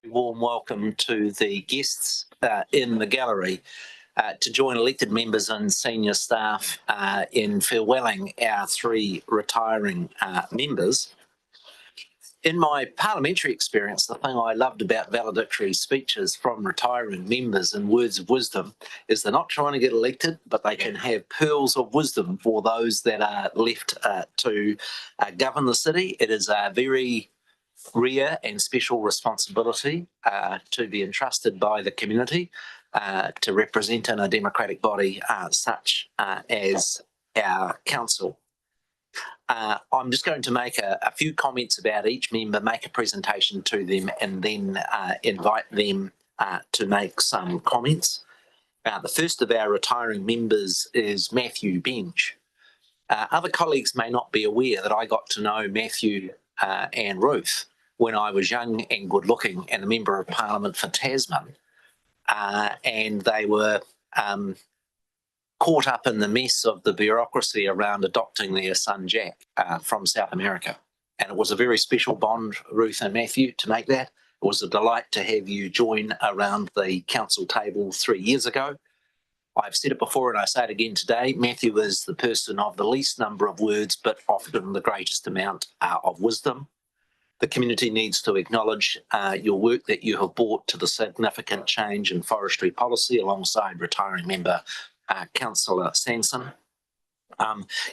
Warm welcome to the guests in the gallery to join elected members and senior staff in farewelling our three retiring members. In my parliamentary experience, the thing I loved about valedictory speeches from retiring members and words of wisdom is they're not trying to get elected, but they can have pearls of wisdom for those that are left to govern the city. It is a very rare and special responsibility to be entrusted by the community to represent in a democratic body such as our council. I'm just going to make a few comments about each member, make a presentation to them, and then invite them to make some comments. The first of our retiring members is Matthew Benge. Other colleagues may not be aware that I got to know Matthew and Ruth when I was young and good looking and a member of Parliament for Tasman. And they were caught up in the mess of the bureaucracy around adopting their son Jack from South America. And it was a very special bond, Ruth and Matthew, to make that. It was a delight to have you join around the council table 3 years ago. I've said it before and I say it again today, Matthew is the person of the least number of words, but often the greatest amount of wisdom. The community needs to acknowledge your work that you have brought to the significant change in forestry policy alongside retiring member Councillor Sanson.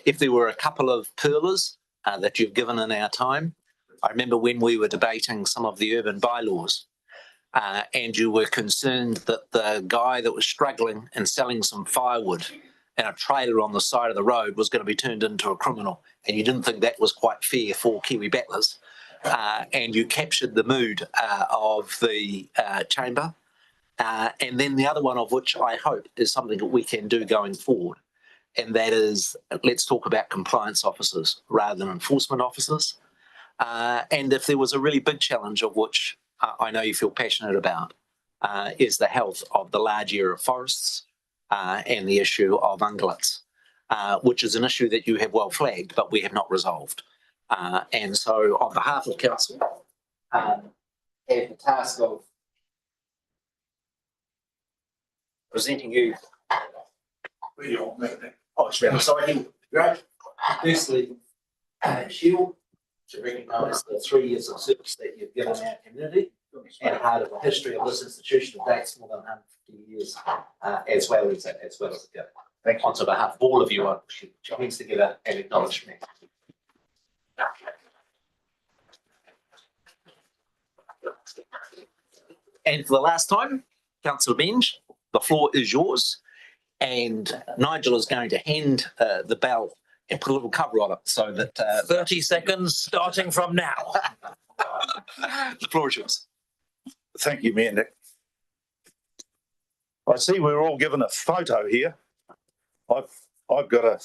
If there were a couple of pearlers that you've given in our time, I remember when we were debating some of the urban bylaws and you were concerned that the guy that was struggling and selling some firewood in a trailer on the side of the road was going to be turned into a criminal, and you didn't think that was quite fair for Kiwi battlers. And you captured the mood of the chamber. And then the other one of which I hope is something that we can do going forward, and that is let's talk about compliance officers rather than enforcement officers. And if there was a really big challenge of which I know you feel passionate about, is the health of the large area of forests and the issue of ungulates, which is an issue that you have well flagged, but we have not resolved. And so on behalf of council, I have the task of presenting you. Oh, sorry, great. Firstly, shield to recognise the 3 years of service that you've given our community and part of the history of this institution that dates more than 150 years, as well as it goes. Thank you. On behalf of all of you, I joins together and acknowledgement. And for the last time, Councillor Benge, the floor is yours. And Nigel is going to hand the bell and put a little cover on it so that 30 seconds starting from now. The floor is yours. Thank you, Mayor Nick. I see we're all given a photo here. I've got a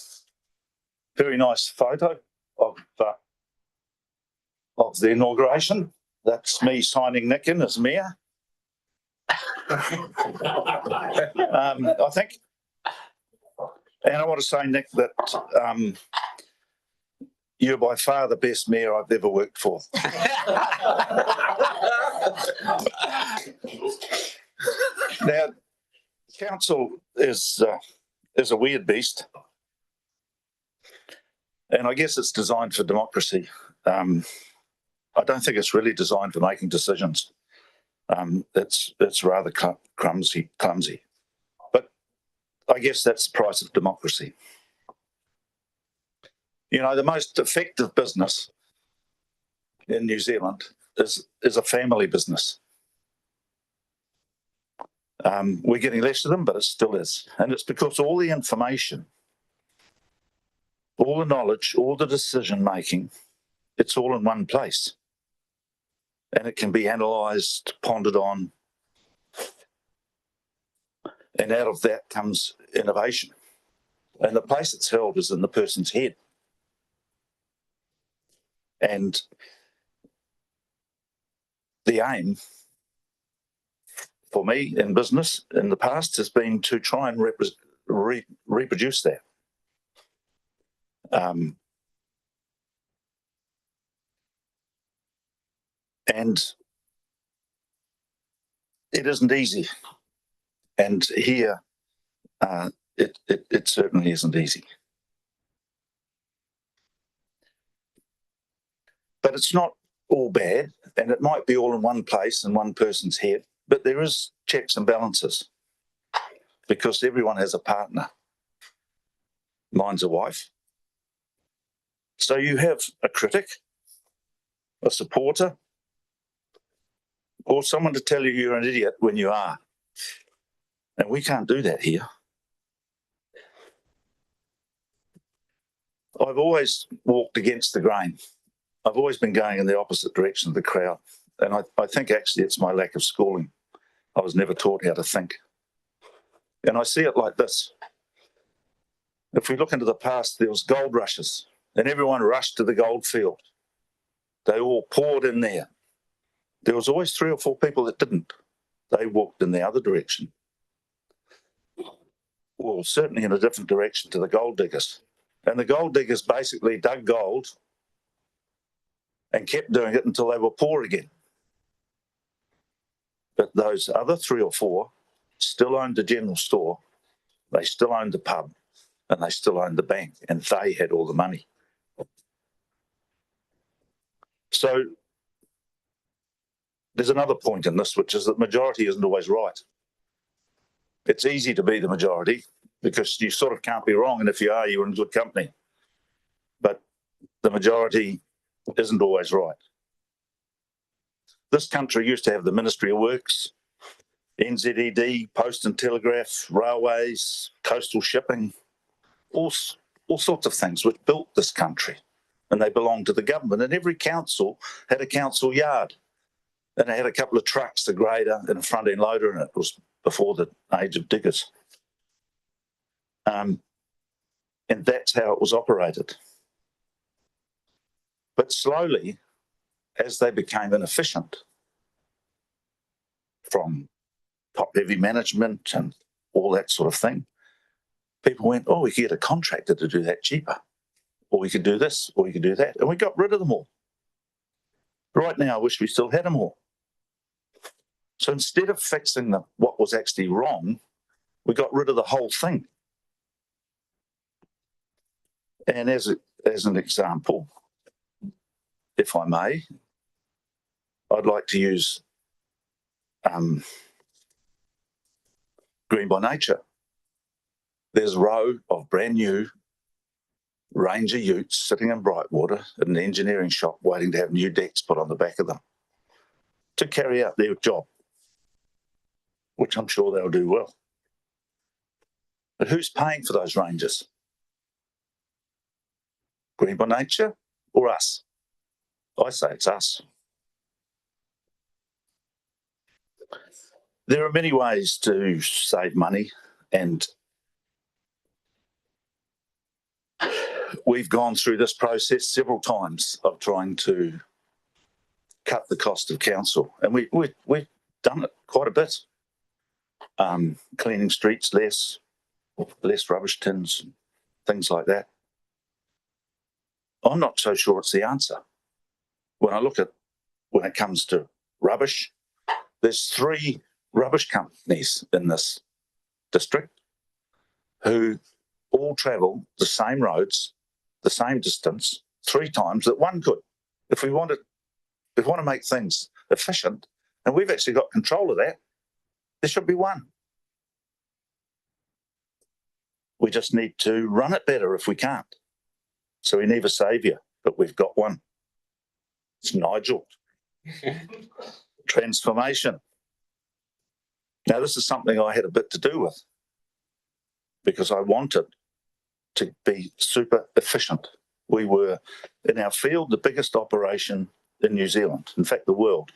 very nice photo of the inauguration. That's me signing Nick in as mayor. I think, and I want to say, Nick, that you're by far the best mayor I've ever worked for. Now, council is a weird beast, and I guess it's designed for democracy. I don't think it's really designed for making decisions. It's rather clumsy, but I guess that's the price of democracy. You know, the most effective business in New Zealand is a family business. We're getting less of them, but it still is. And it's because all the information, all the knowledge, all the decision making, it's all in one place. And it can be analysed, pondered on, and out of that comes innovation. And the place it's held is in the person's head. And the aim for me in business in the past has been to try and reproduce that. And it isn't easy. And here, it certainly isn't easy. But it's not all bad, and it might be all in one place in one person's head, but there is checks and balances because everyone has a partner. Mine's a wife. So you have a critic, a supporter, or someone to tell you you're an idiot when you are. And we can't do that here. I've always walked against the grain. I've always been going in the opposite direction of the crowd. And I think actually it's my lack of schooling. I was never taught how to think. And I see it like this. If we look into the past, there was gold rushes and everyone rushed to the gold field. They all poured in there. There was always 3 or 4 people that didn't. They walked in the other direction. Well, certainly in a different direction to the gold diggers. And the gold diggers basically dug gold and kept doing it until they were poor again. But those other 3 or 4 still owned the general store, they still owned the pub, and they still owned the bank, and they had all the money. So there's another point in this, which is that majority isn't always right. It's easy to be the majority because you sort of can't be wrong, and if you are, you're in good company. But the majority isn't always right. This country used to have the Ministry of Works, NZED, Post and Telegraph, railways, coastal shipping, all sorts of things which built this country, and they belonged to the government. And every council had a council yard, and they had a couple of trucks, a grader and a front-end loader, and it was before the age of diggers. And that's how it was operated. But slowly, as they became inefficient from top-heavy management and all that sort of thing, people went, oh, we could get a contractor to do that cheaper, or we could do this, or we could do that. And we got rid of them all. Right now, I wish we still had them all. So instead of fixing what was actually wrong, we got rid of the whole thing. And as an example, if I may, I'd like to use Green by Nature. There's a row of brand new Ranger utes sitting in Brightwater in an engineering shop waiting to have new decks put on the back of them to carry out their job, which I'm sure they'll do well. But who's paying for those Rangers? Green by Nature or us? I say it's us. There are many ways to save money, and we've gone through this process several times of trying to cut the cost of council, and we've done it quite a bit. Cleaning streets less rubbish tins, things like that. I'm not so sure it's the answer. When it comes to rubbish, there's 3 rubbish companies in this district who all travel the same roads, the same distance, 3 times that one could. If we want to make things efficient, and we've actually got control of that, there should be one. We just need to run it better if we can't. So we need a saviour, but we've got one. It's Nigel. Transformation. Now, this is something I had a bit to do with because I wanted to be super efficient. We were, in our field, the biggest operation in New Zealand, in fact, the world.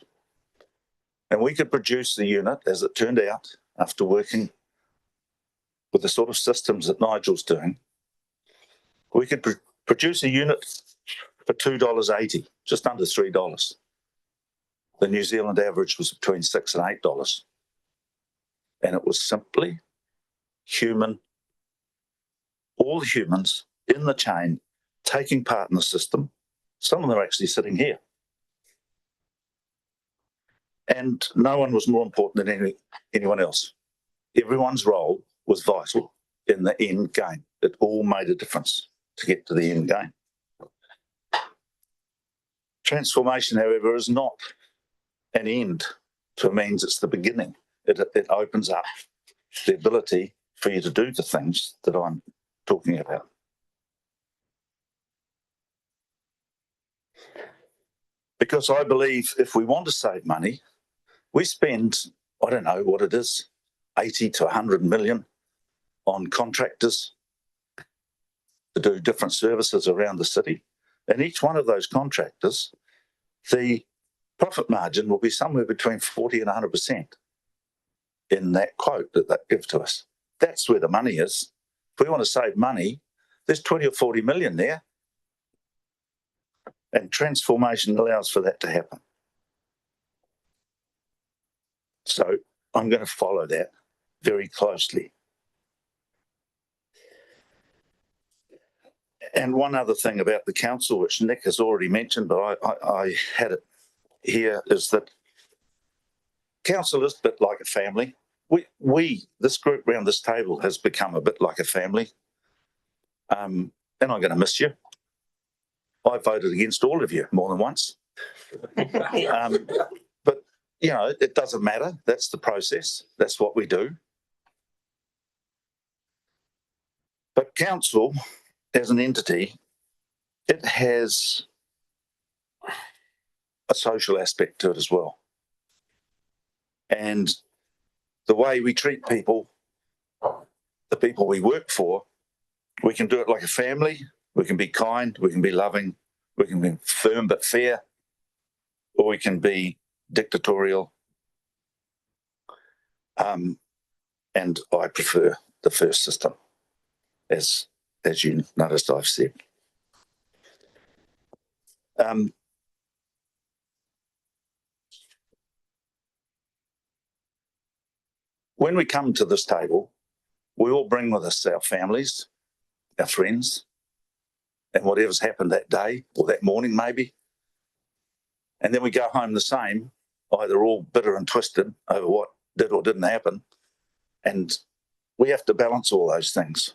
And we could produce the unit, as it turned out, after working with the sort of systems that Nigel's doing, we could produce a unit for $2.80, just under $3. The New Zealand average was between $6 and $8. And it was simply all the humans in the chain taking part in the system. Some of them are actually sitting here. And no one was more important than anyone else. Everyone's role was vital in the end game. It all made a difference to get to the end game. Transformation, however, is not an end to a means, it's the beginning. It opens up the ability for you to do the things that I'm talking about. Because I believe if we want to save money, we spend, I don't know what it is, 80 to 100 million on contractors to do different services around the city. And each one of those contractors, the profit margin will be somewhere between 40 and 100% in that quote that they give to us. That's where the money is. If we want to save money, there's 20 or 40 million there. And transformation allows for that to happen. So I'm going to follow that very closely. And one other thing about the council, which Nick has already mentioned, but I had it here, is that council is a bit like a family. This group around this table has become a bit like a family. And I'm going to miss you. I voted against all of you more than once. But, you know, it doesn't matter. That's the process. That's what we do. But council, as an entity, it has a social aspect to it as well. And the way we treat people, the people we work for, we can do it like a family. We can be kind, we can be loving, we can be firm but fair, or we can be dictatorial. And I prefer the first system, as you noticed I've said. When we come to this table, we all bring with us our families, our friends, and whatever's happened that day or that morning maybe. And then we go home the same, either all bitter and twisted over what did or didn't happen. And we have to balance all those things.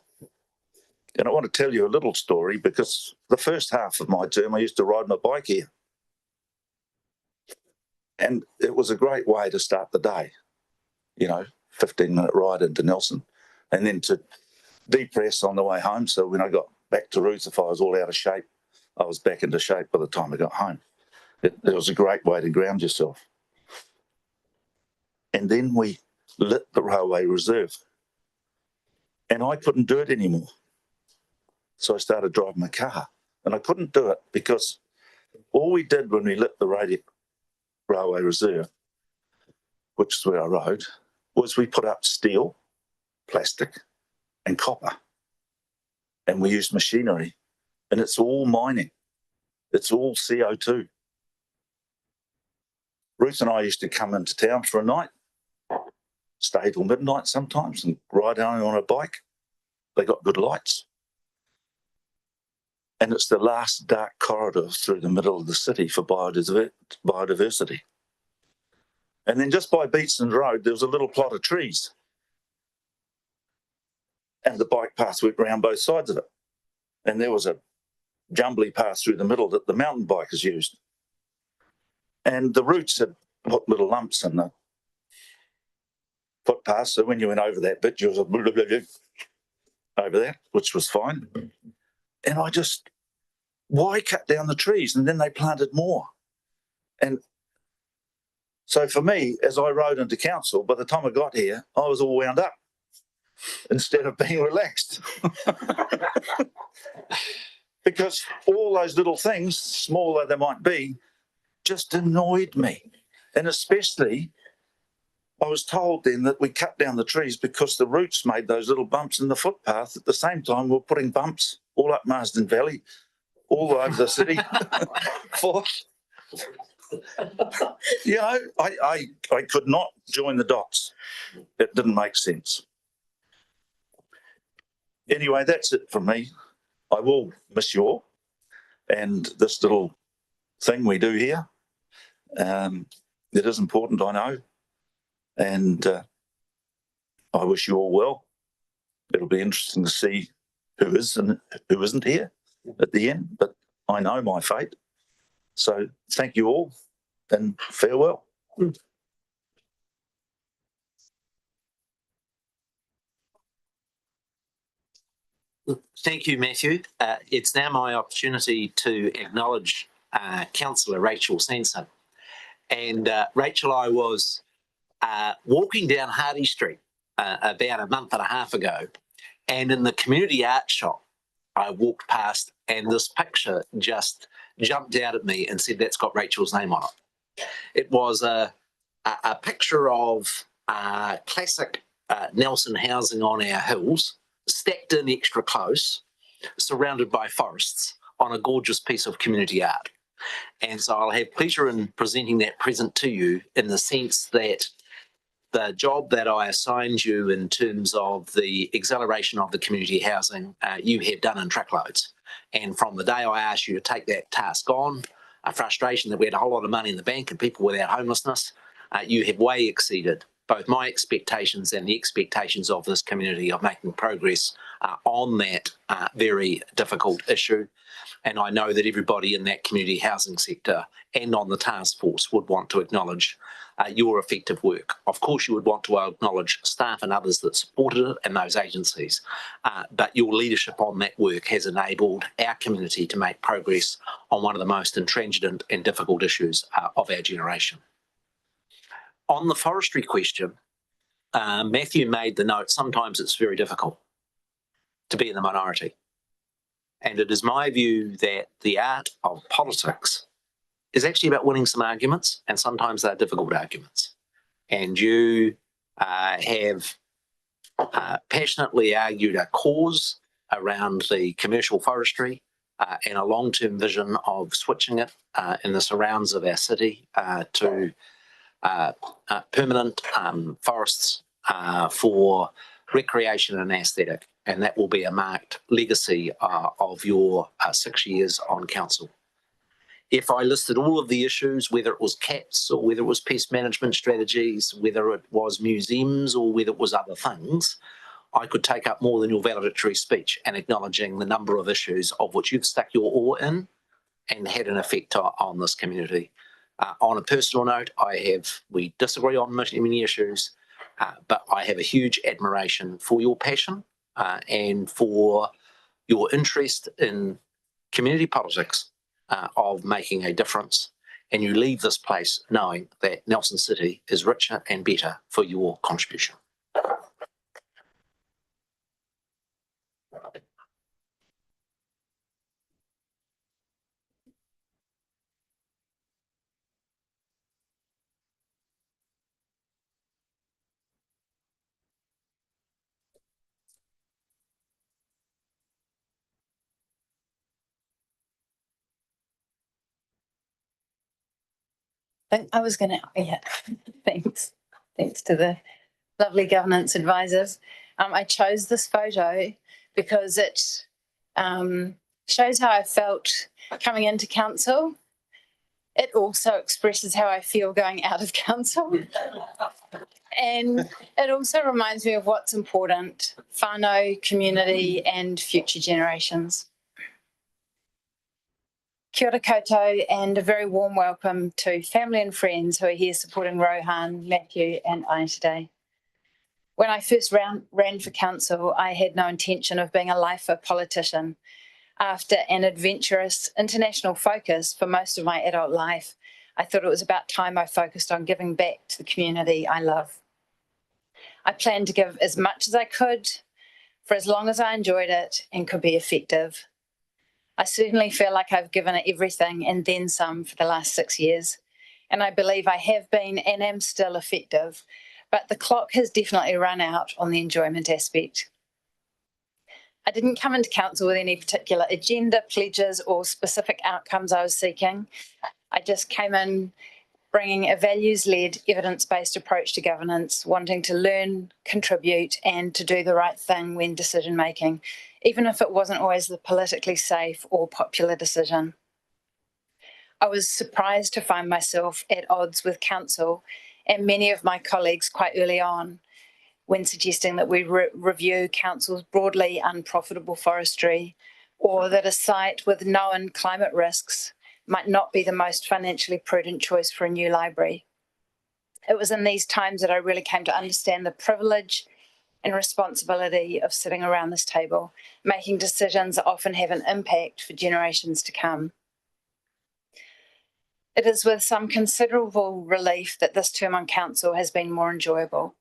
And I want to tell you a little story, because the first half of my term, I used to ride my bike here. And it was a great way to start the day, 15-minute ride into Nelson, and then to depress on the way home. So when I got back to Ruth, if I was all out of shape, I was back into shape by the time I got home. It was a great way to ground yourself. And then we lit the railway reserve. And I couldn't do it anymore. So I started driving a car. And I couldn't do it because all we did when we lit the railway reserve, which is where I rode, was we put up steel, plastic, and copper. And we used machinery. And it's all mining. It's all CO2. Ruth and I used to come into town for a night, stay till midnight sometimes, and ride down on a bike. They got good lights. And it's the last dark corridor through the middle of the city for biodiversity. And then just by Beatson Road, there was a little plot of trees. And the bike path went round both sides of it. And there was a jumbly path through the middle that the mountain bikers used. And the roots had put little lumps in the footpath, so when you went over that bit, you was over that, which was fine. And I just, why cut down the trees? And then they planted more. And so for me, as I rode into council, by the time I got here, I was all wound up instead of being relaxed. Because all those little things, small though they might be, just annoyed me. And especially, I was told then that we cut down the trees because the roots made those little bumps in the footpath. At the same time, we're putting bumps all up Marsden Valley, all over the city. I could not join the dots. It didn't make sense. Anyway, that's it from me. I will miss you all. And this little thing we do here. It is important, I know, and I wish you all well. It'll be interesting to see who is and who isn't here at the end, but I know my fate. So thank you all and farewell. Thank you, Matthew. It's now my opportunity to acknowledge Councillor Rachel Sanson. And Rachel, I was walking down Hardy Street about a month and a half ago, and in the community art shop, I walked past, and this picture just jumped out at me and said, "That's got Rachel's name on it." It was a picture of classic Nelson housing on our hills, stacked in extra close, surrounded by forests on a gorgeous piece of community art. And so I'll have pleasure in presenting that present to you in the sense that the job that I assigned you in terms of the acceleration of the community housing, you have done in truckloads. And from the day I asked you to take that task on, a frustration that we had a whole lot of money in the bank and people without homelessness, you have way exceeded both my expectations and the expectations of this community of making progress on that very difficult issue. And I know that everybody in that community housing sector and on the task force would want to acknowledge your effective work. Of course, you would want to acknowledge staff and others that supported it and those agencies, but your leadership on that work has enabled our community to make progress on one of the most intransigent and difficult issues of our generation. On the forestry question, Matthew made the note, sometimes it's very difficult to be in the minority. And it is my view that the art of politics is actually about winning some arguments, and sometimes they're difficult arguments. And you have passionately argued a cause around the commercial forestry and a long-term vision of switching it in the surrounds of our city to permanent forests for recreation and aesthetic. And that will be a marked legacy of your 6 years on council. If I listed all of the issues, whether it was cats or whether it was pest management strategies, whether it was museums or whether it was other things, I could take up more than your valedictory speech and acknowledging the number of issues of which you've stuck your oar in and had an effect on this community. On a personal note, we disagree on many issues, but I have a huge admiration for your passion and for your interest in community politics of making a difference. And you leave this place knowing that Nelson City is richer and better for your contribution. I was going to, yeah, thanks. Thanks to the lovely governance advisors. I chose this photo because it shows how I felt coming into council. It also expresses how I feel going out of council. And it also reminds me of what's important: whānau, community, and future generations. Kia ora koutou, and a very warm welcome to family and friends who are here supporting Rohan, Matthew and I today. When I first ran for council, I had no intention of being a lifer politician. After an adventurous international focus for most of my adult life, I thought it was about time I focused on giving back to the community I love. I planned to give as much as I could for as long as I enjoyed it and could be effective. I certainly feel like I've given it everything and then some for the last 6 years, and I believe I have been and am still effective, but the clock has definitely run out on the enjoyment aspect. I didn't come into council with any particular agenda, pledges or specific outcomes I was seeking. I just came in bringing a values-led, evidence-based approach to governance, wanting to learn, contribute and to do the right thing when decision-making, even if it wasn't always the politically safe or popular decision. I was surprised to find myself at odds with council and many of my colleagues quite early on when suggesting that we review council's broadly unprofitable forestry, or that a site with known climate risks might not be the most financially prudent choice for a new library. It was in these times that I really came to understand the privilege and responsibility of sitting around this table, making decisions that often have an impact for generations to come. It is with some considerable relief that this term on council has been more enjoyable.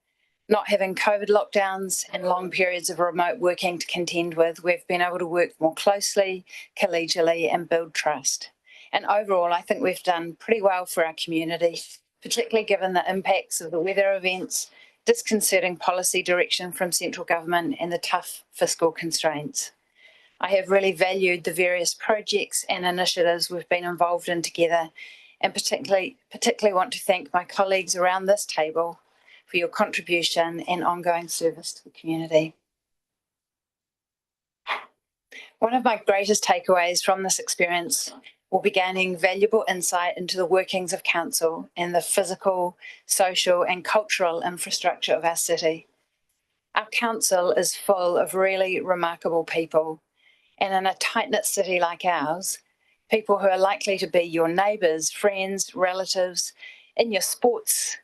Not having COVID lockdowns and long periods of remote working to contend with, we've been able to work more closely, collegially, and build trust. And overall, I think we've done pretty well for our community, particularly given the impacts of the weather events, disconcerting policy direction from central government, and the tough fiscal constraints. I have really valued the various projects and initiatives we've been involved in together, and particularly want to thank my colleagues around this table for your contribution and ongoing service to the community. One of my greatest takeaways from this experience will be gaining valuable insight into the workings of council and the physical, social, and cultural infrastructure of our city. Our council is full of really remarkable people, and in a tight-knit city like ours, people who are likely to be your neighbours, friends, relatives, in your sports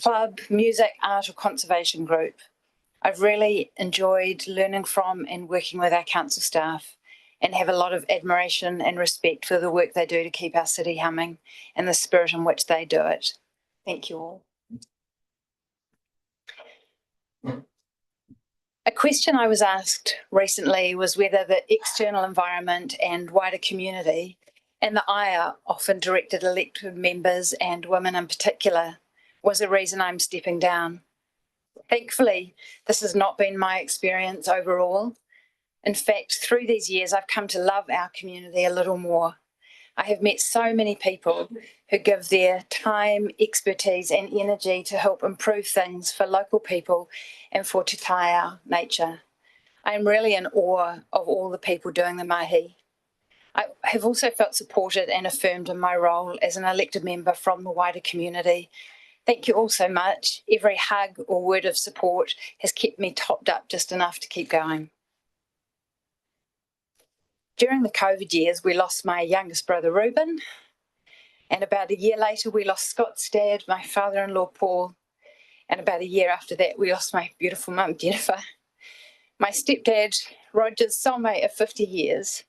club, music, art, or conservation group. I've really enjoyed learning from and working with our council staff, and have a lot of admiration and respect for the work they do to keep our city humming and the spirit in which they do it. Thank you all. A question I was asked recently was whether the external environment and wider community, and the ire often directed elected members and women in particular, was the reason I'm stepping down. Thankfully, this has not been my experience overall. In fact, through these years, I've come to love our community a little more. I have met so many people who give their time, expertise, and energy to help improve things for local people and for Te Taia nature. I am really in awe of all the people doing the mahi. I have also felt supported and affirmed in my role as an elected member from the wider community. Thank you all so much. Every hug or word of support has kept me topped up just enough to keep going. During the COVID years, we lost my youngest brother, Reuben, and about a year later, we lost Scott's dad, my father-in-law, Paul, and about a year after that, we lost my beautiful mum, Jennifer. My stepdad, Roger's soulmate of 50 years.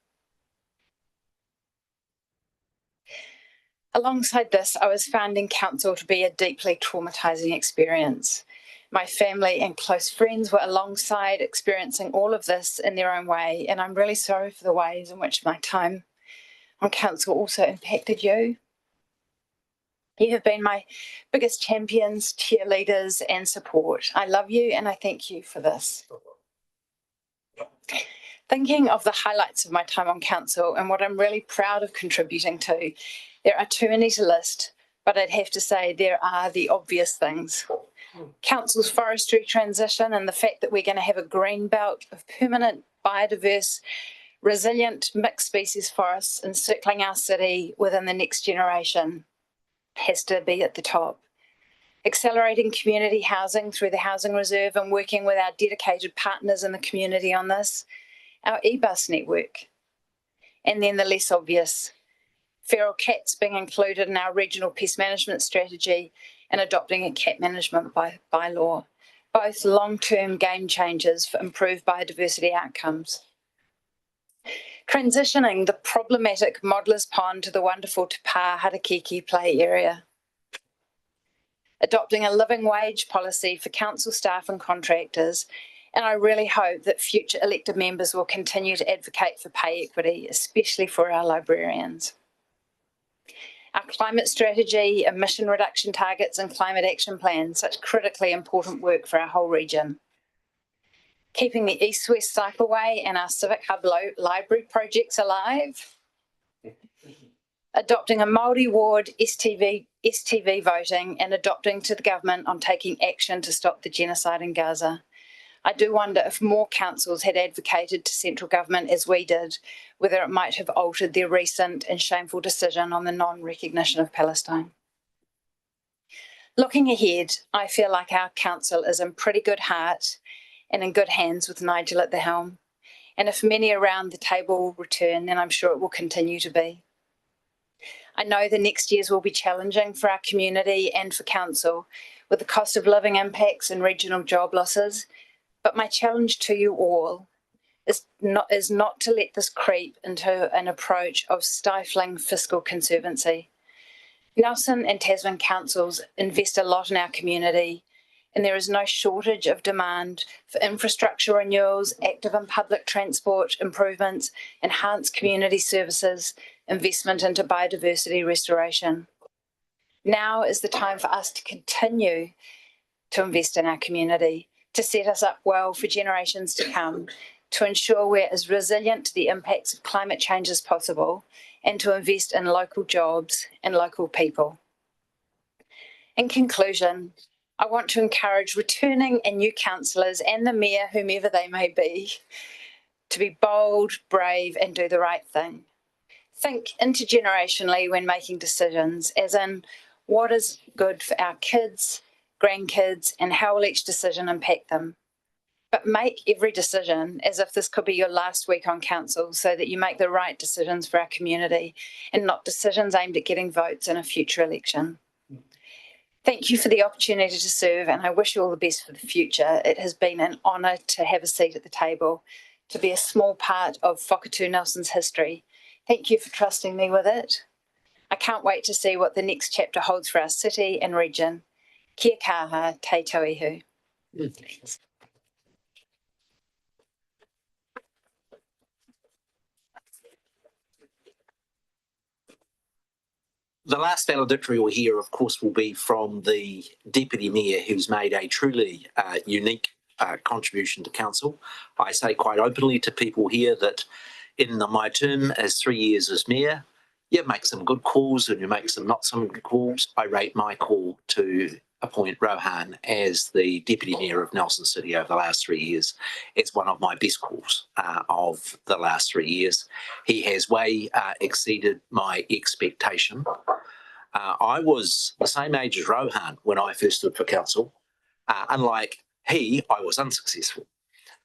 Alongside this, I was finding council to be a deeply traumatising experience. My family and close friends were alongside experiencing all of this in their own way, and I'm really sorry for the ways in which my time on council also impacted you. You have been my biggest champions, cheerleaders, and support. I love you and I thank you for this. Thinking of the highlights of my time on council and what I'm really proud of contributing to, there are too many to list, but I'd have to say there are the obvious things. Council's forestry transition and the fact that we're going to have a green belt of permanent, biodiverse, resilient, mixed species forests encircling our city within the next generation has to be at the top. Accelerating community housing through the Housing Reserve and working with our dedicated partners in the community on this, our e-bus network, and then the less obvious, feral cats being included in our regional pest management strategy and adopting a cat management bylaw, both long-term game changers for improved biodiversity outcomes. Transitioning the problematic Modler's Pond to the wonderful Te Pā Harakeke play area. Adopting a living wage policy for council staff and contractors, and I really hope that future elected members will continue to advocate for pay equity, especially for our librarians. Our climate strategy, emission reduction targets and climate action plans, such critically important work for our whole region. Keeping the East-West Cycleway and our Civic Hub library projects alive. Adopting a multi-ward STV voting and adopting to the government on taking action to stop the genocide in Gaza. I do wonder if more councils had advocated to central government as we did, whether it might have altered their recent and shameful decision on the non-recognition of Palestine. Looking ahead, I feel like our council is in pretty good heart and in good hands with Nigel at the helm. And if many around the table return, then I'm sure it will continue to be. I know the next years will be challenging for our community and for council, with the cost of living impacts and regional job losses. But my challenge to you all is not to let this creep into an approach of stifling fiscal conservancy. Nelson and Tasman councils invest a lot in our community, and there is no shortage of demand for infrastructure renewals, active and public transport improvements, enhanced community services, investment into biodiversity restoration. Now is the time for us to continue to invest in our community, to set us up well for generations to come, to ensure we're as resilient to the impacts of climate change as possible, and to invest in local jobs and local people. In conclusion, I want to encourage returning and new councillors and the mayor, whomever they may be, to be bold, brave, and do the right thing. Think intergenerationally when making decisions, as in what is good for our kids, grandkids, and how will each decision impact them. But make every decision as if this could be your last week on council, so that you make the right decisions for our community and not decisions aimed at getting votes in a future election. Thank you for the opportunity to serve, and I wish you all the best for the future. It has been an honour to have a seat at the table, to be a small part of Whakatū Nelson's history. Thank you for trusting me with it. I can't wait to see what the next chapter holds for our city and region. Kia kaha, te tauihu. The last valedictory we'll hear, of course, will be from the Deputy Mayor, who's made a truly unique contribution to council. I say quite openly to people here that in my term as 3 years as Mayor, you make some good calls and you make some not so good calls. I rate my call to appoint Rohan as the Deputy Mayor of Nelson City over the last 3 years. It's one of my best calls of the last 3 years. He has way exceeded my expectation. I was the same age as Rohan when I first stood for council. Unlike he, I was unsuccessful.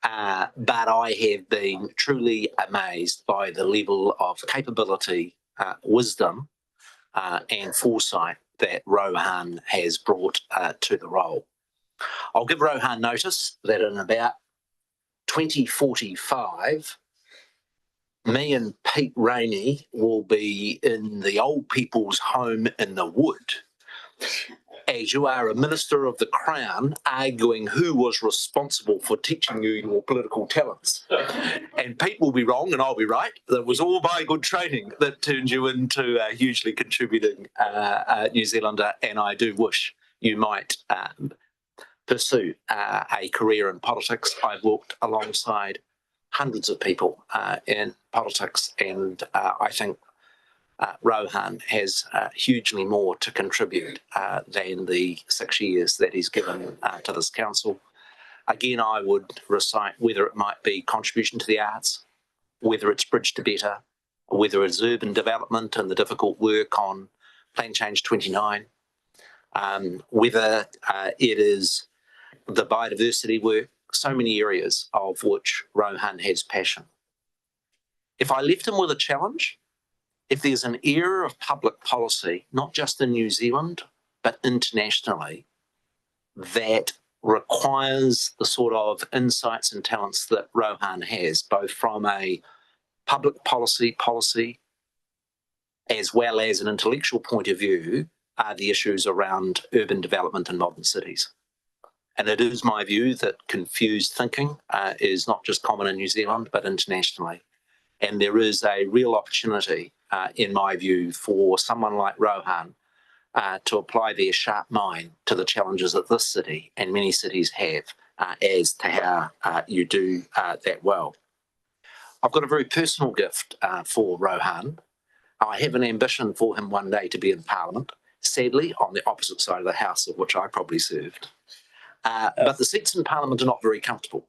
But I have been truly amazed by the level of capability, wisdom, and foresight that Rohan has brought to the role. I'll give Rohan notice that in about 2045, me and Pete Rainey will be in the old people's home in the wood, as you are a minister of the Crown arguing who was responsible for teaching you your political talents. And Pete will be wrong and I'll be right. That was all my good training that turned you into a hugely contributing New Zealander, and I do wish you might pursue a career in politics. I've worked alongside hundreds of people in politics, and I think Rohan has hugely more to contribute than the 6 years that he's given to this council. Again, I would recite whether it might be contribution to the arts, whether it's Bridge to Better, whether it's urban development and the difficult work on Plan Change 29, whether it is the biodiversity work, so many areas of which Rohan has passion. If I left him with a challenge, if there's an era of public policy, not just in New Zealand, but internationally, that requires the sort of insights and talents that Rohan has, both from a public policy, as well as an intellectual point of view, are the issues around urban development and modern cities. And it is my view that confused thinking is not just common in New Zealand, but internationally. And there is a real opportunity, in my view, for someone like Rohan to apply their sharp mind to the challenges that this city and many cities have as to how you do that well. I've got a very personal gift for Rohan. I have an ambition for him one day to be in Parliament, sadly on the opposite side of the House of which I probably served. But the seats in Parliament are not very comfortable.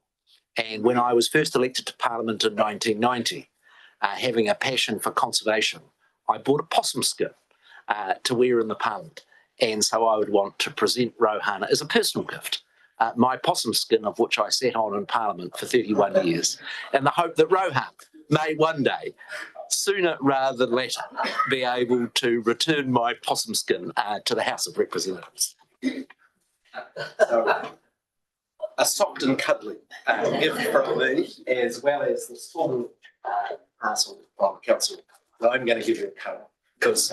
And when I was first elected to Parliament in 1990, having a passion for conservation, I bought a possum skin to wear in the Parliament. And so I would want to present Rohan as a personal gift. My possum skin, of which I sat on in Parliament for 31 years, and the hope that Rohan may one day, sooner rather than later, be able to return my possum skin to the House of Representatives. A soft and cuddly gift from me, as well as the small parcel from Council. I'm going to give you a colour because.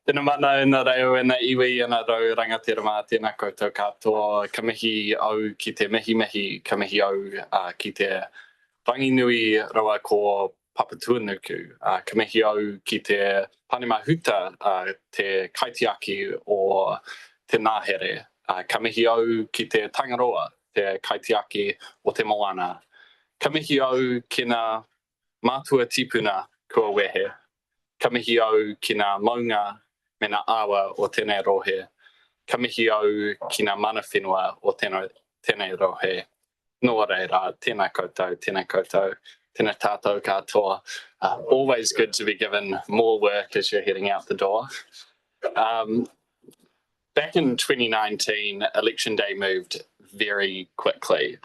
Tēnā mana e nā reo e nā iwi e nā rau rangatira mā tēnā koutou katoa ka mihi au ki te mihi ka mihi au ki te rangi nui rawa ko Papatuanuku, ka mihi au ki te Panemahuta, te kaitiaki o te Ngāhere, ka mihi au ki te Tangaroa, te kaitiaki o te Moana, ka mihi au ki nā mātua tipuna kua wehe, ka mihi au ki nā maunga me nā awa o tēnei rohe, ka mihi au ki nā mana whenua o tēnei rohe. Nō reira, tēnā koutou, tēnā tātou katoa. Always good to be given more work as you're heading out the door. Back in 2019, Election Day moved very quickly.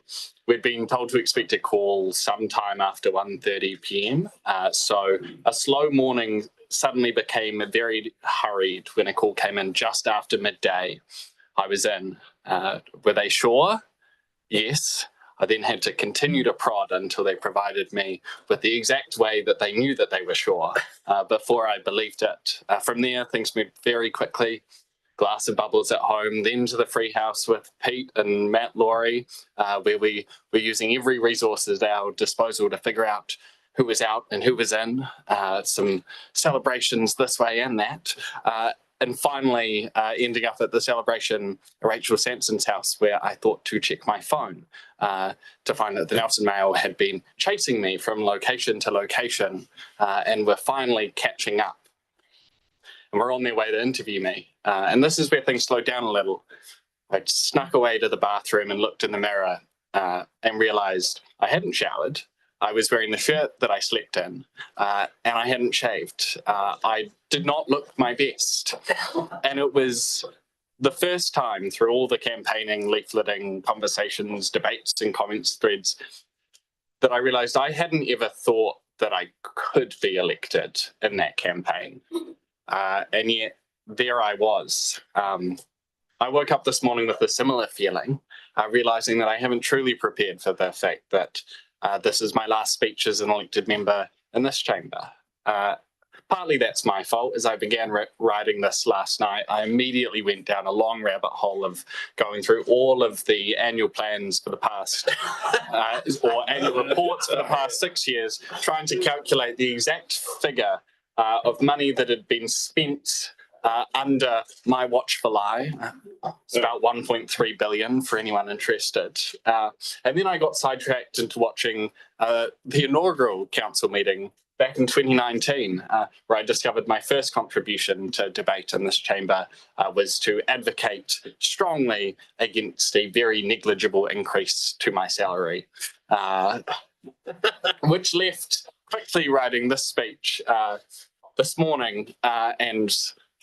We'd been told to expect a call sometime after 1:30 p.m. So a slow morning suddenly became very hurried when a call came in just after midday. I was in. Were they sure? Yes. I then had to continue to prod until they provided me with the exact way that they knew that they were sure before I believed it. From there, things moved very quickly. Glass of bubbles at home, then to the free house with Pete and Matt Laurie, where we were using every resource at our disposal to figure out who was out and who was in, some celebrations this way and that. And finally, ending up at the celebration at Rachel Sampson's house, where I thought to check my phone to find that the Nelson Mail had been chasing me from location to location and were finally catching up. And were on their way to interview me. And this is where things slowed down a little. I snuck away to the bathroom and looked in the mirror and realized I hadn't showered. I was wearing the shirt that I slept in, and I hadn't shaved. I did not look my best. And it was the first time through all the campaigning, leafleting, conversations, debates, and comments threads that I realized I hadn't ever thought that I could be elected in that campaign. And yet there I was. I woke up this morning with a similar feeling, realizing that I haven't truly prepared for the fact that this is my last speech as an elected member in this chamber. Partly that's my fault. As I began writing this last night, I immediately went down a long rabbit hole of going through all of the annual plans for the past, or annual reports for the past 6 years, trying to calculate the exact figure of money that had been spent under my watchful eye. It's about 1.3 billion for anyone interested. And then I got sidetracked into watching the inaugural council meeting back in 2019, where I discovered my first contribution to debate in this chamber was to advocate strongly against a very negligible increase to my salary, which left quickly writing this speech this morning and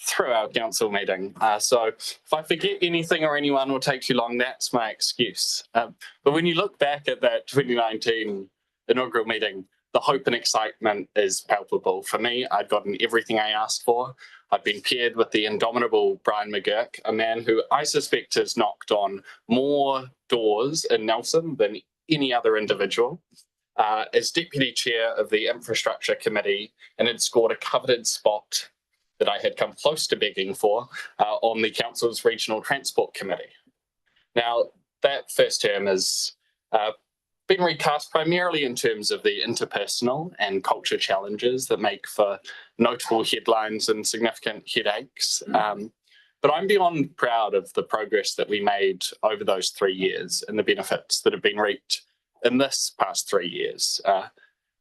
through our council meeting. So if I forget anything or anyone will take too long, that's my excuse. But when you look back at that 2019 inaugural meeting, the hope and excitement is palpable. For me, I'd gotten everything I asked for. I'd been paired with the indomitable Brian McGurk, a man who I suspect has knocked on more doors in Nelson than any other individual. As Deputy Chair of the Infrastructure Committee, and had scored a coveted spot that I had come close to begging for on the Council's Regional Transport Committee. Now, that first term has been recast primarily in terms of the interpersonal and culture challenges that make for notable headlines and significant headaches. But I'm beyond proud of the progress that we made over those 3 years and the benefits that have been reaped in this past 3 years.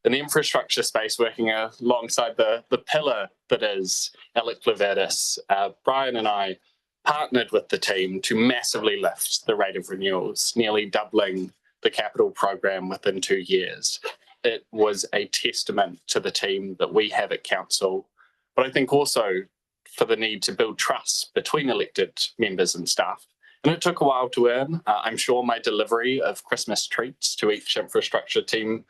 In the infrastructure space, working alongside the pillar that is Alec Levetis, Brian and I partnered with the team to massively lift the rate of renewals, nearly doubling the capital program within 2 years. It was a testament to the team that we have at council, but I think also for the need to build trust between elected members and staff. And it took a while to earn. I'm sure my delivery of Christmas treats to each infrastructure team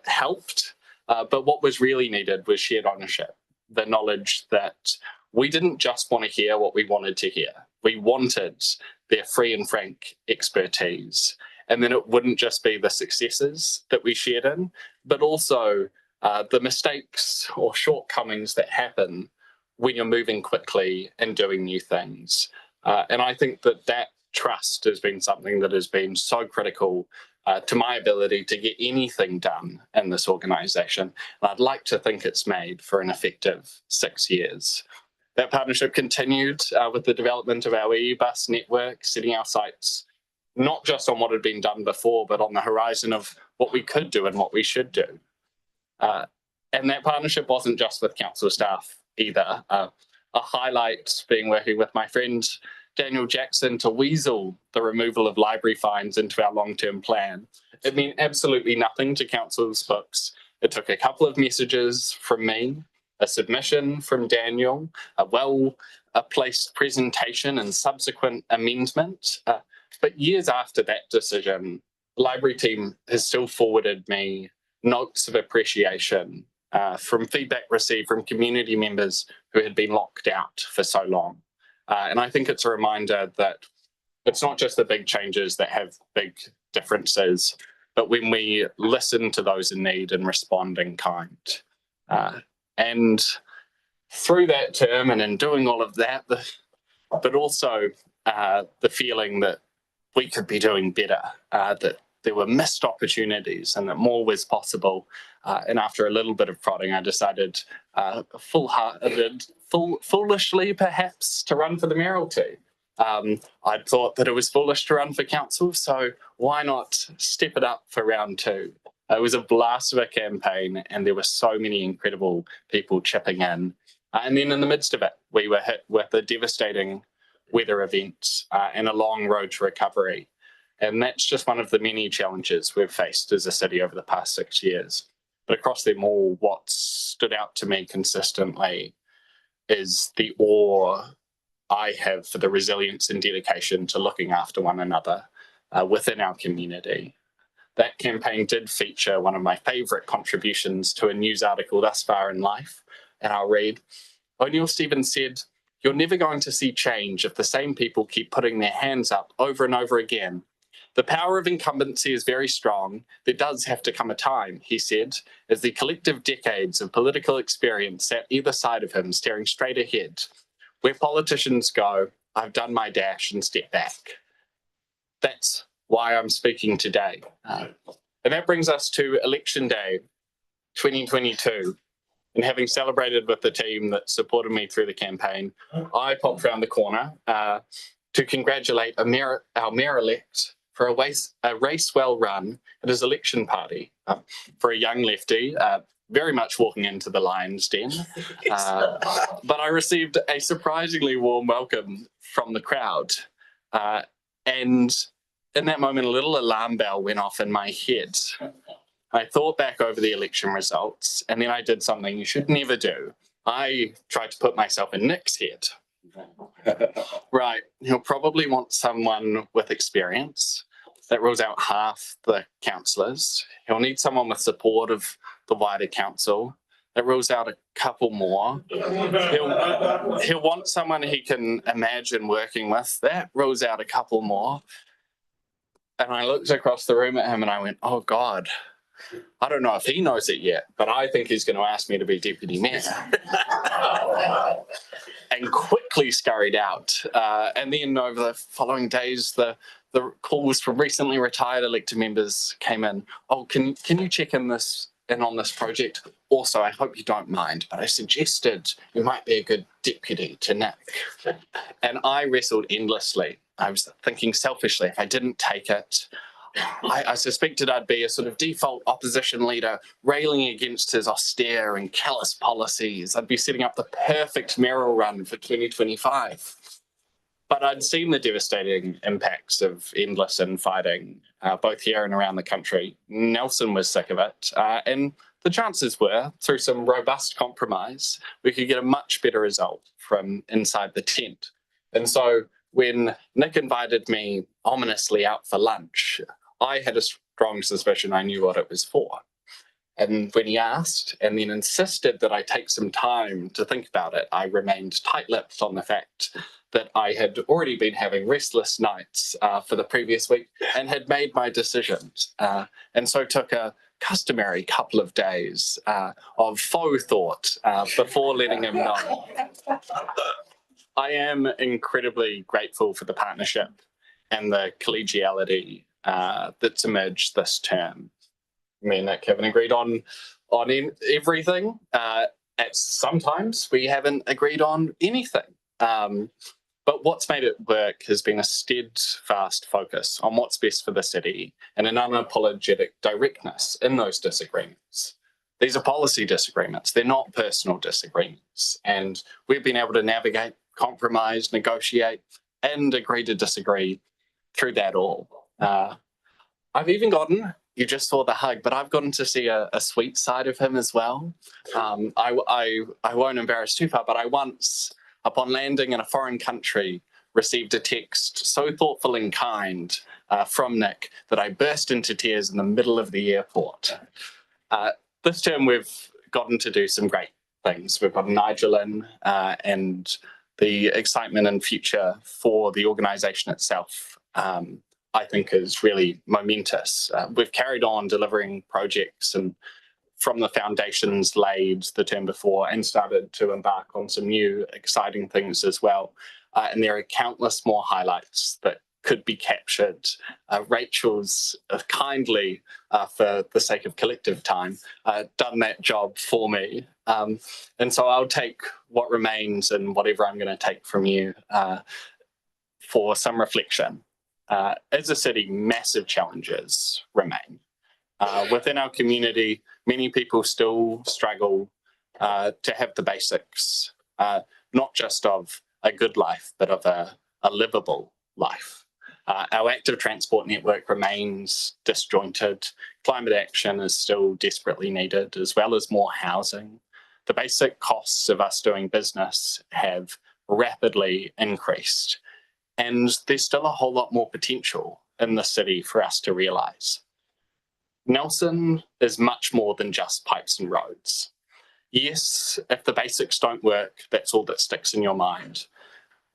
helped, but what was really needed was shared ownership, the knowledge that we didn't just want to hear what we wanted to hear. We wanted their free and frank expertise. And then it wouldn't just be the successes that we shared in, but also the mistakes or shortcomings that happen when you're moving quickly and doing new things. And I think that trust has been something that has been so critical to my ability to get anything done in this organisation. And I'd like to think it's made for an effective 6 years. That partnership continued with the development of our e-bus network, setting our sights not just on what had been done before, but on the horizon of what we could do and what we should do. And that partnership wasn't just with council staff either. A highlight being working with my friend Daniel Jackson to weasel the removal of library fines into our long-term plan. It meant absolutely nothing to council's books. It took a couple of messages from me, a submission from Daniel, a well-placed presentation and subsequent amendment. But years after that decision, the library team has still forwarded me notes of appreciation from feedback received from community members who had been locked out for so long. And I think it's a reminder that it's not just the big changes that have big differences, but when we listen to those in need and respond in kind. And through that term and in doing all of that, but also the feeling that we could be doing better, that there were missed opportunities and that more was possible. And after a little bit of prodding, I decided foolishly perhaps to run for the mayoralty. I'd thought that it was foolish to run for council, so why not step it up for round 2? It was a blast of a campaign and there were so many incredible people chipping in. And then in the midst of it, we were hit with a devastating weather event and a long road to recovery. And that's just one of the many challenges we've faced as a city over the past 6 years. But across them all, what stood out to me consistently is the awe I have for the resilience and dedication to looking after one another within our community. That campaign did feature one of my favourite contributions to a news article thus far in life, and I'll read. O'Neill Stevens said, "You're never going to see change if the same people keep putting their hands up over and over again. The power of incumbency is very strong. There does have to come a time," he said, as the collective decades of political experience sat either side of him staring straight ahead. Where politicians go, I've done my dash and stepped back. That's why I'm speaking today. And that brings us to Election Day 2022. And having celebrated with the team that supported me through the campaign, I popped around the corner to congratulate our mayor-elect for a race well run at his election party. For a young lefty, very much walking into the lion's den. But I received a surprisingly warm welcome from the crowd. And in that moment, a little alarm bell went off in my head. I thought back over the election results, and then I did something you should never do. I tried to put myself in Nick's head. Right, he'll probably want someone with experience. That rules out half the councillors. He'll need someone with support of the wider council. That rules out a couple more. He'll want someone he can imagine working with. That rules out a couple more. And I looked across the room at him and I went, oh God, I don't know if he knows it yet, but I think he's going to ask me to be deputy mayor. And quickly scurried out. And then over the following days, the calls from recently retired elected members came in. Oh, can you check in this in on this project. Also, I hope you don't mind, but I suggested you might be a good deputy to Nick. And I wrestled endlessly. I was thinking selfishly, if I didn't take it, I suspected I'd be a sort of default opposition leader railing against his austere and callous policies. I'd be setting up the perfect mayoral run for 2025. But I'd seen the devastating impacts of endless infighting, both here and around the country. Nelson was sick of it. And the chances were, through some robust compromise, we could get a much better result from inside the tent. And so when Nick invited me ominously out for lunch, I had a strong suspicion I knew what it was for. And when he asked and then insisted that I take some time to think about it, I remained tight-lipped on the fact that I had already been having restless nights for the previous week and had made my decisions. And so took a customary couple of days of faux thought before letting him know. I am incredibly grateful for the partnership and the collegiality that's emerged this term. Me and Nick haven't agreed on everything. Sometimes we haven't agreed on anything. But what's made it work has been a steadfast focus on what's best for the city and an unapologetic directness in those disagreements. These are policy disagreements. They're not personal disagreements. And we've been able to navigate, compromise, negotiate, and agree to disagree through that all. I've even gotten, you just saw the hug, but I've gotten to see a sweet side of him as well. I won't embarrass too far, but I once, upon landing in a foreign country, received a text so thoughtful and kind from Nick that I burst into tears in the middle of the airport. This term we've gotten to do some great things. We've got Nigel in and the excitement and future for the organisation itself, I think, is really momentous. We've carried on delivering projects and from the foundations laid the term before and started to embark on some new exciting things as well. And there are countless more highlights that could be captured. Rachel's kindly, for the sake of collective time, done that job for me. And so I'll take what remains and whatever I'm going to take from you for some reflection. As a city, massive challenges remain. Within our community, many people still struggle to have the basics, not just of a good life, but of a livable life. Our active transport network remains disjointed. Climate action is still desperately needed, as well as more housing. The basic costs of us doing business have rapidly increased, and there's still a whole lot more potential in the city for us to realise. Nelson is much more than just pipes and roads. Yes, if the basics don't work, that's all that sticks in your mind.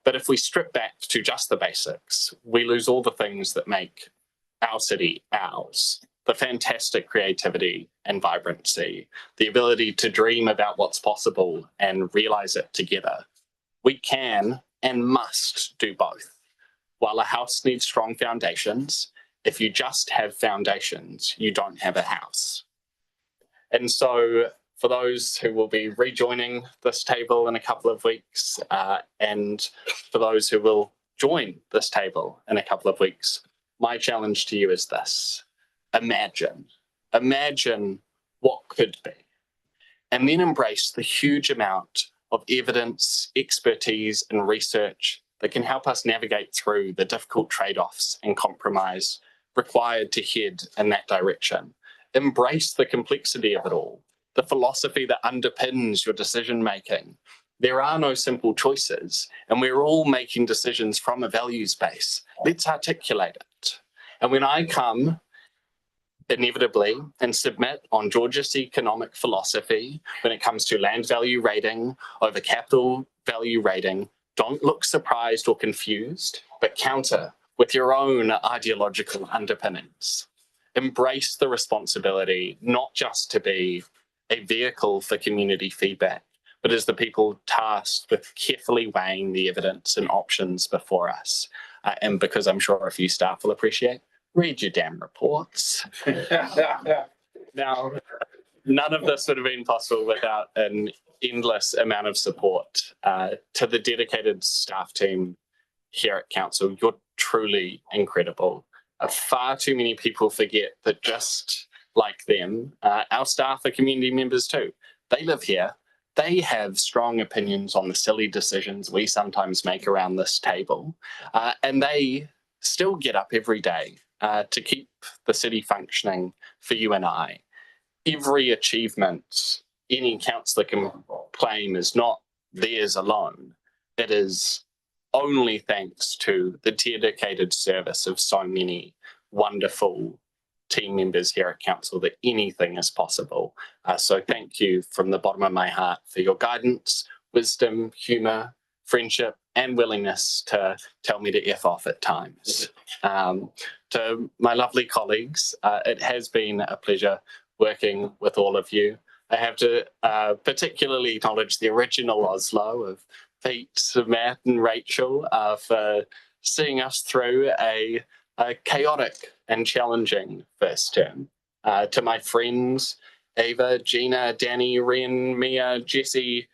But if we strip back to just the basics, we lose all the things that make our city ours. The fantastic creativity and vibrancy, the ability to dream about what's possible and realise it together. We can and must do both. While a house needs strong foundations, if you just have foundations, you don't have a house. And so for those who will be rejoining this table in a couple of weeks, and for those who will join this table in a couple of weeks, my challenge to you is this. Imagine what could be, and then embrace the huge amount of evidence, expertise, and research that can help us navigate through the difficult trade-offs and compromise required to head in that direction. Embrace the complexity of it all, the philosophy that underpins your decision-making. There are no simple choices, and we're all making decisions from a values base. Let's articulate it. And when I come inevitably and submit on George's economic philosophy when it comes to land value rating over capital value rating, don't look surprised or confused, but counter with your own ideological underpinnings. Embrace the responsibility not just to be a vehicle for community feedback, but as the people tasked with carefully weighing the evidence and options before us. And because I'm sure a few staff will appreciate, read your damn reports. Now, none of this would have been possible without an endless amount of support to the dedicated staff team here at council. You're truly incredible. Far too many people forget that just like them, our staff are community members too. They live here. They have strong opinions on the silly decisions we sometimes make around this table. And they still get up every day to keep the city functioning for you and I. Every achievement any councillor can claim is not theirs alone. It is only thanks to the dedicated service of so many wonderful team members here at council that anything is possible. So thank you from the bottom of my heart for your guidance, wisdom, humour, friendship, and willingness to tell me to F off at times. To my lovely colleagues, it has been a pleasure working with all of you. I have to particularly acknowledge the original Oslo of Pete, Matt, and Rachel for seeing us through a chaotic and challenging first term. To my friends, Ava, Gina, Danny, Ren, Mia, Jesse,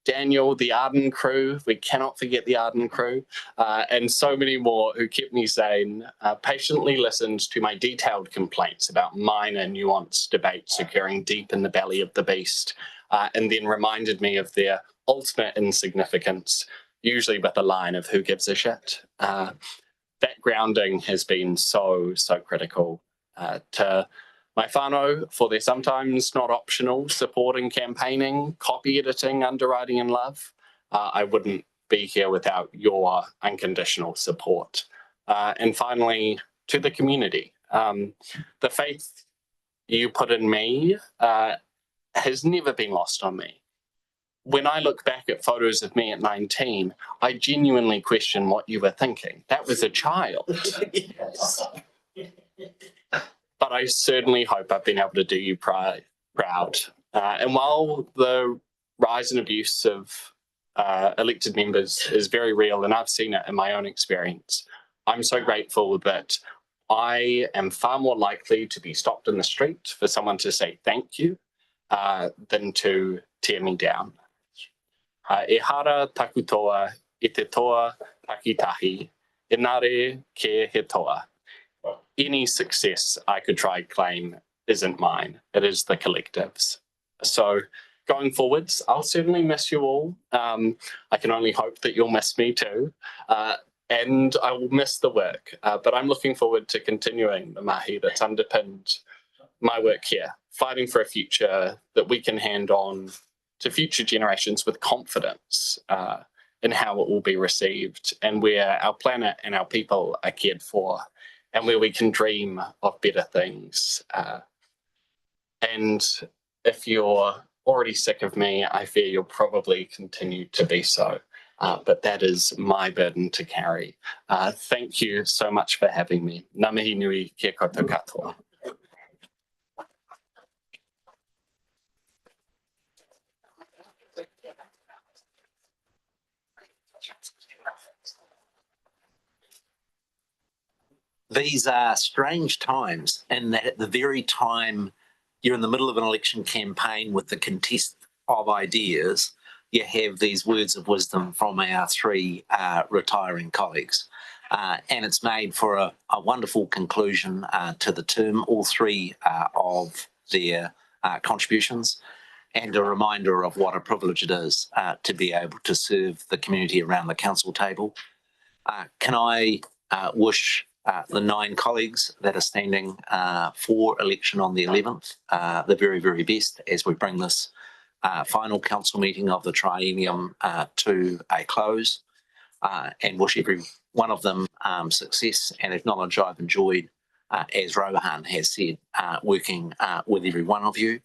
Daniel, the Arden crew, we cannot forget the Arden crew, and so many more who kept me sane, patiently listened to my detailed complaints about minor nuanced debates occurring deep in the belly of the beast, and then reminded me of their ultimate insignificance, usually with a line of who gives a shit. That grounding has been so critical. To my whānau for their sometimes not optional support in campaigning, copy editing, underwriting and love. I wouldn't be here without your unconditional support. And finally, to the community. The faith you put in me has never been lost on me. When I look back at photos of me at 19, I genuinely question what you were thinking. That was a child. But I certainly hope I've been able to do you proud. And while the rise in abuse of elected members is very real, and I've seen it in my own experience, I'm so grateful that I am far more likely to be stopped in the street for someone to say thank you than to tear me down. E hara taku toa, I te toa takitahi, enare ke he toa. Any success I could try claim isn't mine. It is the collective's. So going forwards, I'll certainly miss you all. I can only hope that you'll miss me too. And I will miss the work. But I'm looking forward to continuing the mahi that's underpinned my work here, fighting for a future that we can hand on to future generations with confidence in how it will be received, and where our planet and our people are cared for, and where we can dream of better things. And if you're already sick of me, I fear you'll probably continue to be so. But that is my burden to carry. Thank you so much for having me. Ngā mihi nui kia koutou katoa. These are strange times, in that at the very time you're in the middle of an election campaign with the contest of ideas, you have these words of wisdom from our three retiring colleagues. And it's made for a wonderful conclusion to the term, all three of their contributions, and a reminder of what a privilege it is to be able to serve the community around the council table. Can I wish the 9 colleagues that are standing for election on the 11th, the very, very best as we bring this final council meeting of the triennium to a close, and wish every one of them success, and acknowledge I've enjoyed, as Rohan has said, working with every one of you.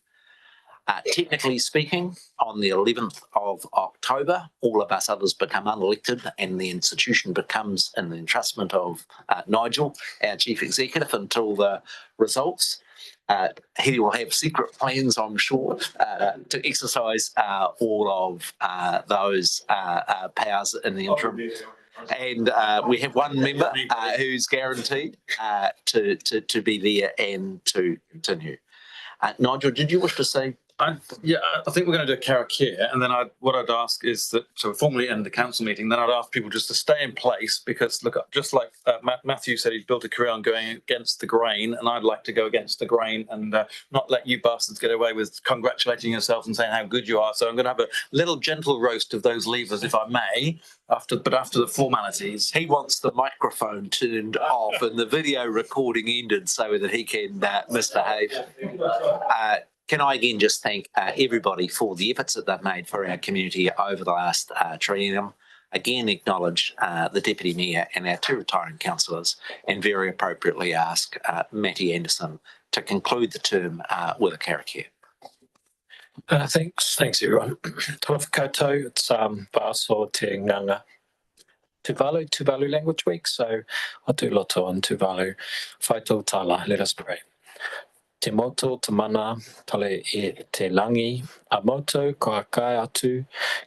Technically speaking, on the 11th of October, all of us others become unelected, and the institution becomes in the entrustment of Nigel, our chief executive, until the results. He will have secret plans, I'm sure, to exercise all of those powers in the interim. And we have one member who's guaranteed to be there and to continue. Nigel, did you wish to say? I think we're going to do a karakia, and then what I'd ask is that, so formally end the council meeting, then I'd ask people just to stay in place, because look, just like Matthew said, he's built a career on going against the grain, and I'd like to go against the grain and not let you bastards get away with congratulating yourselves and saying how good you are. So I'm going to have a little gentle roast of those levers, if I may, after the formalities. He wants the microphone turned off and the video recording ended so that he can misbehave. Can I again just thank everybody for the efforts that they've made for our community over the last triennium. Again, acknowledge the Deputy Mayor and our two retiring councillors, and very appropriately ask Matty Anderson to conclude the term with a karakia. Thanks everyone. Tōna whakoutou, it's Vaso Te Nganga Tuvalu Language Week, so I'll do loto on Tuvalu. Whaitau tala, let us pray. Te moto, te mana, tale e te langi, a moto ko a kai atu,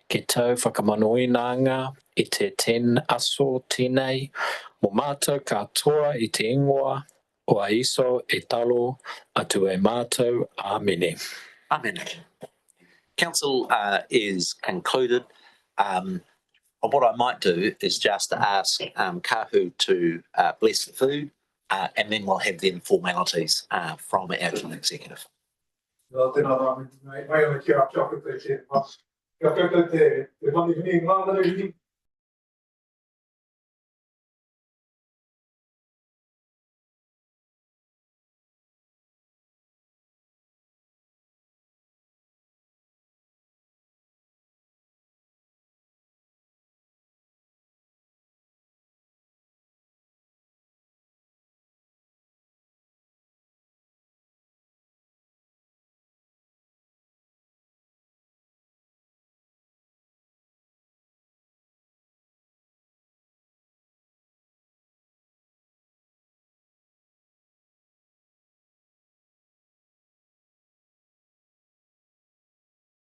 ke tau whakamanoinanga i te ten aso tēnei, mo mātou katoa i te ingoa, o a iso e talo atu e mātou, amene. Amen. Council is concluded. What I might do is just ask Kahu to bless the food, and then we'll have then formalities from our executive. Well, then I'm my own care of chocolate.